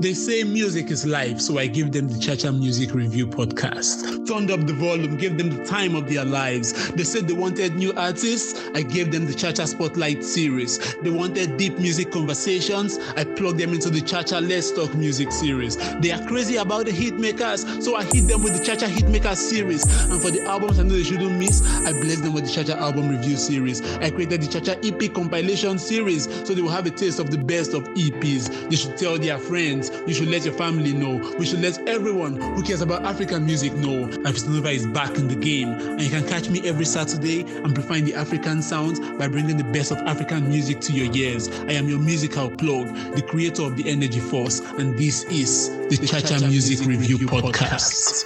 They say music is life, so I give them the Chacha Music Review podcast. Turned up the volume, gave them the time of their lives. They said they wanted new artists, I gave them the Chacha Spotlight series. They wanted deep music conversations, I plugged them into the Chacha Let's Talk Music series. They are crazy about the hit makers, so I hit them with the Chacha Hit Makers series. And for the albums I know they shouldn't miss, I blessed them with the Chacha Album Review series. I created the Chacha EP compilation series, so they will have a taste of the best of EPs. They should tell their friends. You should let your family know. We should let everyone who cares about African music know. Afisanova is back in the game, and you can catch me every Saturday amplifying the African sounds by bringing the best of African music to your ears. I am your musical plug, the creator of the Energy Force, and this is the Chacha Music Review podcast.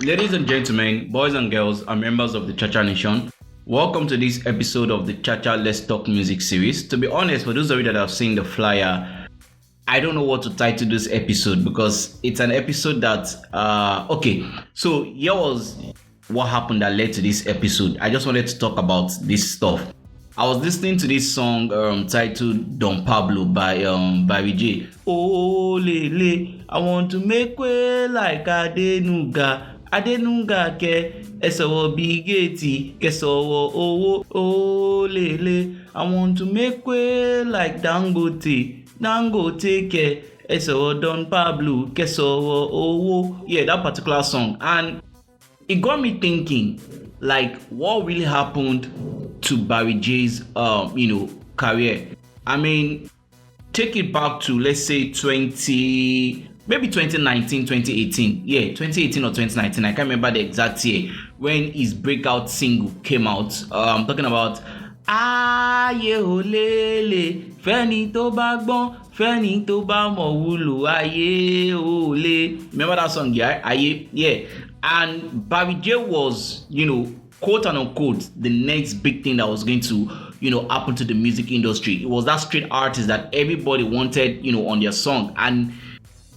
Ladies and gentlemen, boys and girls, and members of the Chacha Nation, welcome to this episode of the Chacha Let's Talk Music series. To be honest, for those of you that have seen the flyer, I don't know what to title this episode because it's an episode that, so here was what happened that led to this episode. I just wanted to talk about this stuff. I was listening to this song titled Don Pablo by Barry J. Oh, lele, I want to make way like Adenuga ke esowo bigeti kesowo owo. Oh, lele, I want to make way like Dangote ke esowo Don Pablo kesowo owo. Yeah, that particular song, and it got me thinking, like, what really happened to Barry J's career. I mean, take it back to, let's say 2019, 2018. Yeah, 2018 or 2019. I can't remember the exact year when his breakout single came out. I'm talking about Aye Olele, Feni to Bagbon, Feni to Bamowulu, Aye Ole. Remember that song, yeah? Aye, yeah. And Barry J was, quote and unquote, the next big thing that was going to, happen to the music industry. It was that street artist that everybody wanted, on their song. And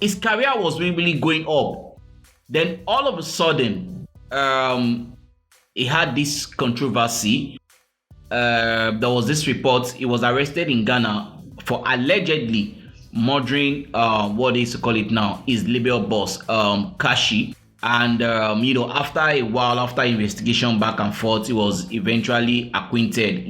his career was really going up. Then all of a sudden, he had this controversy. There was this report. He was arrested in Ghana for allegedly murdering, what they used to call it now, his label boss, Kashi. And, after a while, after investigation back and forth, he was eventually acquitted,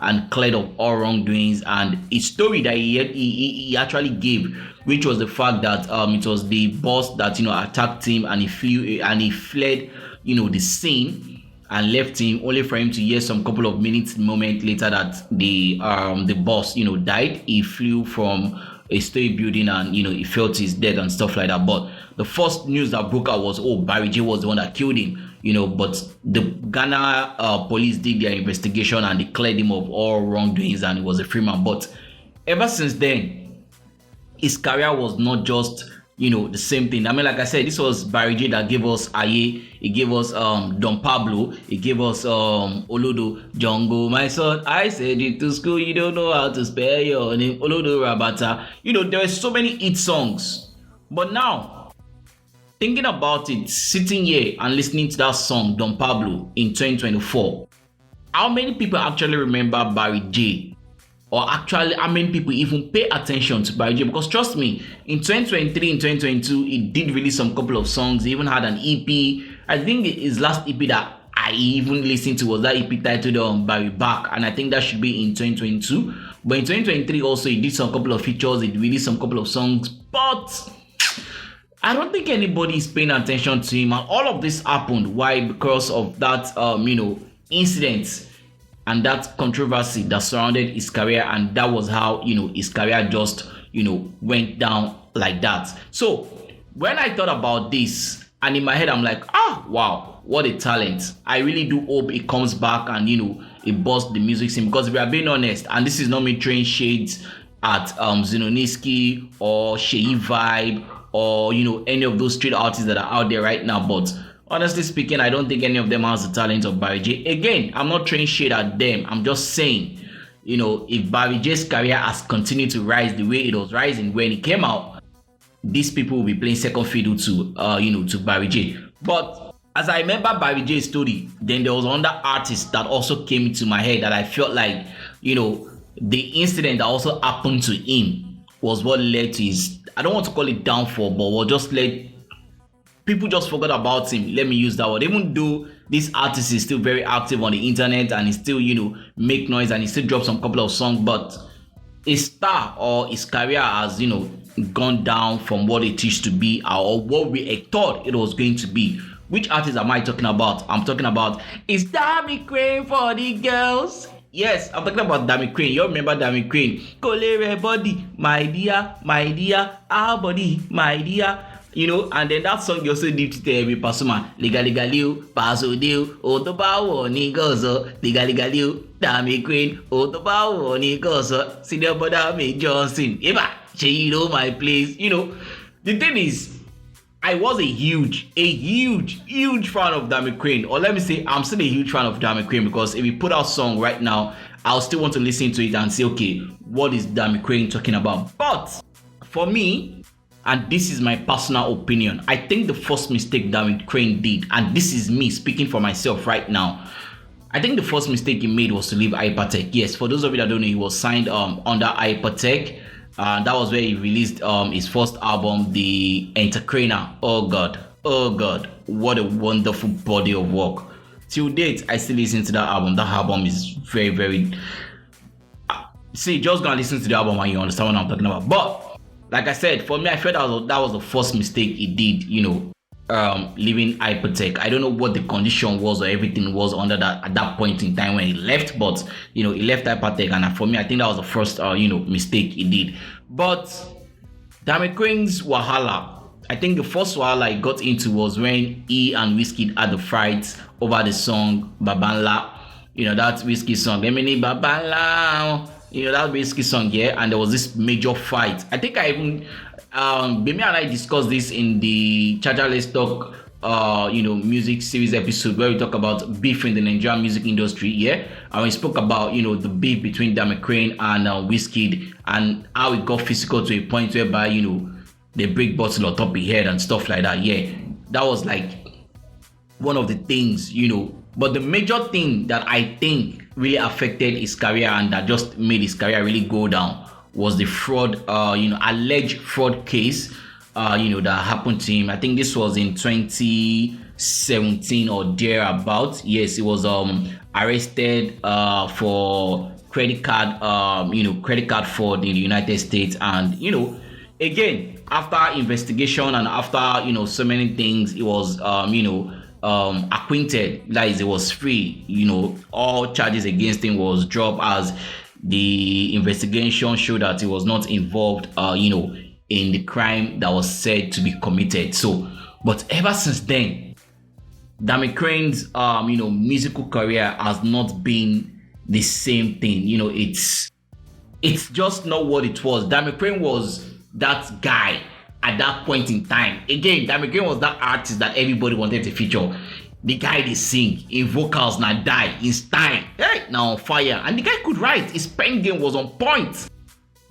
and cleared of all wrongdoings. And a story that he actually gave, which was the fact that it was the boss that, attacked him, and he fled, the scene and left him, only for him to hear some couple of moments later that the boss, died. He flew from a story building and, he felt his death and stuff like that. But the first news that broke out was, Barry J was the one that killed him, but the Ghana police did their investigation and declared him of all wrongdoings, and he was a free man. But ever since then, his career was not just, the same thing. I mean, like I said, this was Barry J that gave us Aye, he gave us Don Pablo, he gave us Olodo, Jungle, my son, I said it to school, you don't know how to spell your name, Olodo Rabata. There were so many hit songs. But now, thinking about it, sitting here and listening to that song, Don Pablo, in 2024, how many people actually remember Barry J? Or actually, how many people even pay attention to Barry J? Because trust me, in 2023 and 2022, he did release some couple of songs. He even had an EP. I think his last EP that I even listened to was that EP titled Barry Back. And I think that should be in 2022. But in 2023 also, he did some couple of features. He released some couple of songs. But I don't think anybody is paying attention to him. And all of this happened. Why? Because of that, incident and that controversy that surrounded his career. And that was how, his career just, went down like that. So when I thought about this, and in my head, I'm like, wow, what a talent. I really do hope it comes back and, it busts the music scene. Because if we are being honest, and this is not me throwing shades at Zenonisky or Sheyi Vibe or, any of those street artists that are out there right now. But honestly speaking, I don't think any of them has the talent of Barry J. Again, I'm not throwing shade at them. I'm just saying, if Barry J's career has continued to rise the way it was rising when it came out, these people will be playing second fiddle to Barry J. But as I remember Barry J's story, then there was another artist that also came into my head that I felt like, the incident that also happened to him was what led to his, I don't want to call it downfall, but what just led, people just forgot about him. Let me use that word. Even though this artist is still very active on the internet and he still, make noise and he still drops some couple of songs, but his star or his career has, gone down from what it used to be or what we thought it was going to be. Which artist am I talking about? I'm talking about, is Dami Crane for the girls? Yes, I'm talking about Dami Crane. You remember Dami Crane? Kolere body, my dear, our body, my dear. And then that song you also did to every Pasuma. Ligalio, Paso Deo, Otobawo, Nigozo, Ligalio, Dami Crane, Otobawo, Nigozo, Senior Brother May Johnson. Eba, you know my place. The thing is, I was a huge fan of Dami Crane. Or let me say, I'm still a huge fan of Dami Crane because if we put out a song right now, I'll still want to listen to it and say, okay, what is Dami Crane talking about? But for me, and this is my personal opinion, I think the first mistake Dami Crane did, and this is me speaking for myself right now, I think the first mistake he made was to leave Hypertech. Yes, for those of you that don't know, he was signed under Hypertech. That was where he released his first album, The Entercrainer. Oh God, what a wonderful body of work. Till date, I still listen to that album. That album is very, very... See, just gonna listen to the album and you understand what I'm talking about. But, like I said, for me, I felt that was the first mistake he did, leaving Hypertech. I don't know what the condition was or everything was under that at that point in time when he left, but he left Hypertech, and for me, I think that was the first mistake he did. But Dami Crane's wahala, I think the first wahala he got into was when he and Wizkid had the fight over the song Babanla. That Wizkid song, Emini Babanla, that Wizkid song, yeah, and there was this major fight. I think I even Bemi and I discussed this in the Chacha Let's Talk music series episode where we talk about beef in the Nigerian music industry, yeah, and we spoke about the beef between Dami Crane and Wizkid and how it got physical to a point whereby they break bottle on top of your head and stuff like that. Yeah, that was like one of the things, but the major thing that I think really affected his career and that just made his career really go down was the fraud, alleged fraud case, that happened to him. I think this was in 2017 or thereabouts. Yes, he was arrested for credit card fraud in the United States, and again, after investigation and after so many things, he was acquitted. That is, it was free. All charges against him was dropped as the investigation showed that he was not involved, in the crime that was said to be committed. So, but ever since then, Dami Crane's, musical career has not been the same thing. It's just not what it was. Dami Crane was that guy at that point in time. Again, Dami Crane was that artist that everybody wanted to feature. The guy they sing in vocals, now die in style, now on fire, and the guy could write. His pen game was on point.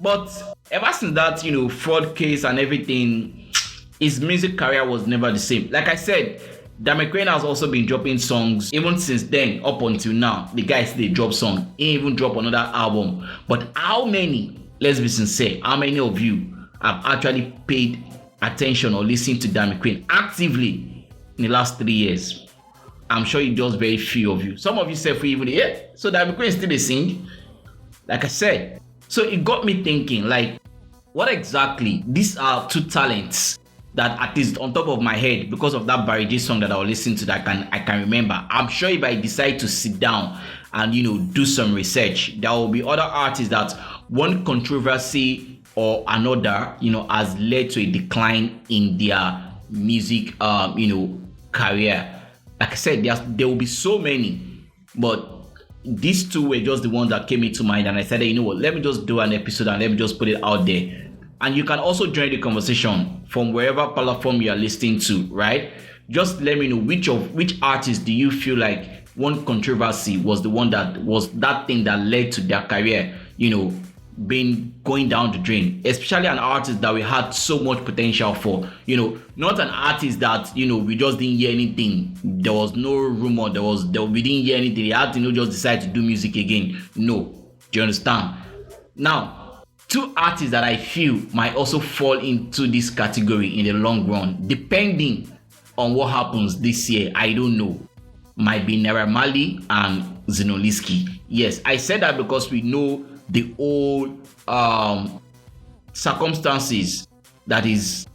But ever since that, fraud case and everything, his music career was never the same. Like I said, Dami Crane has also been dropping songs even since then up until now. The guy still drop song. He even drop another album. But how many? Let's be sincere. How many of you have actually paid attention or listened to Dami Crane actively in the last 3 years? I'm sure it's just very few of you. Some of you say for even so Dami Crane still a sing. Like I said. So it got me thinking, like, what exactly? These are two talents that, at least on top of my head, because of that Barry J song that I'll listen to, that I can remember. I'm sure if I decide to sit down and do some research, there will be other artists that one controversy or another, has led to a decline in their music, career. Like I said, there will be so many, but these two were just the ones that came into mind, and I said, let me just do an episode and let me just put it out there. And you can also join the conversation from wherever platform you are listening to, right? Just let me know which artist do you feel like one controversy was the one that was that thing that led to their career, been going down the drain, especially an artist that we had so much potential for. Not an artist that we just didn't hear anything. There was no rumor. We didn't hear anything. The artist just decide to do music again. No, do you understand? Now, two artists that I feel might also fall into this category in the long run, depending on what happens this year. I don't know. Might be Naira Marley and Zinoleesky. Yes, I said that because we know the old circumstances that is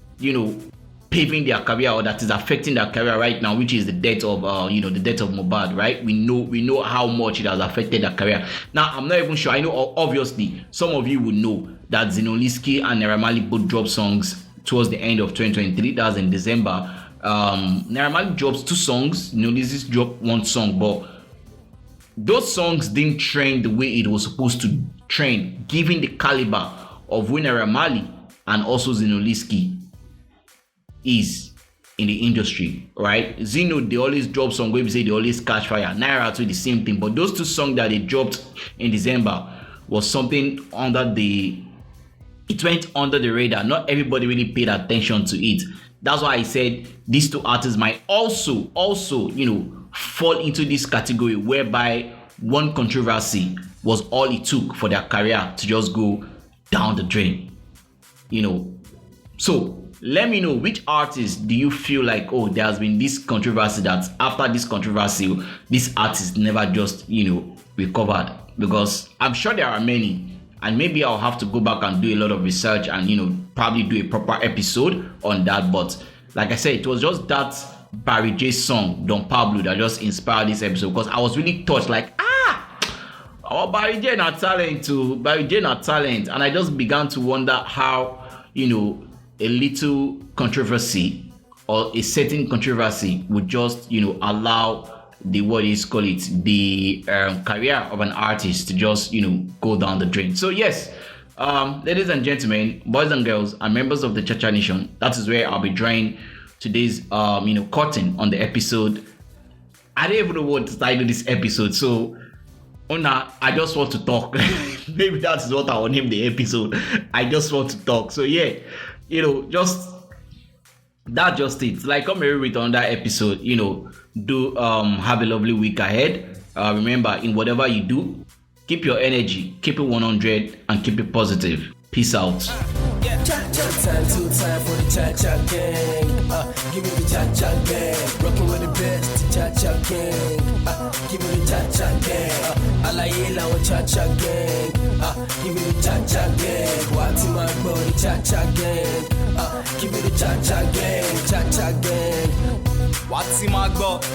paving their career, or that is affecting their career right now, which is the death of the death of Mohbad, right? We know how much it has affected their career. Now, I'm not even sure. I know obviously some of you would know that Zinoleesky and Naira Marley both dropped songs towards the end of 2023. That was in December. Naira Marley drops 2 songs, Zinoleesky dropped 1 song, but those songs didn't trend the way it was supposed to trend, given the caliber of who Naira Marley and also Zinoleesky is in the industry, right? Zino, they always drop songs where we say they always catch fire. Naira too, the same thing. But those 2 songs that they dropped in December was something it went under the radar. Not everybody really paid attention to it. That's why I said these 2 artists might also fall into this category, whereby one controversy was all it took for their career to just go down the drain. So let me know, which artist do you feel like, there has been this controversy, that after this controversy this artist never just recovered? Because I'm sure there are many, and maybe I'll have to go back and do a lot of research and probably do a proper episode on that. But like I said, it was just that Barry J song, Don Pablo, that just inspired this episode, because I was really touched, like, our Barry J not talent too. Barry J not talent. And I just began to wonder how, a little controversy or a certain controversy would just, allow the career of an artist to just, go down the drain. So yes, ladies and gentlemen, boys and girls, and members of the Chacha Nation, that is where I'll be drawing today's curtain on the episode. I don't even know what to title this episode, so I just want to talk. Maybe that is what I will name the episode. I just want to talk. So yeah, just it. Like, come here with another episode. Do have a lovely week ahead. Remember, in whatever you do, keep your energy, keep it 100, and keep it positive. Peace out. Time for the Cha-Cha gang. Give me the Cha-Cha gang. Rockin' with the best, Cha-Cha gang. Give me the Cha-Cha gang. Alayela with Cha-Cha gang. Give me the Cha-Cha gang. What's my body, Cha-Cha gang. Give me the Cha-Cha gang. Cha-Cha gang. What's my body?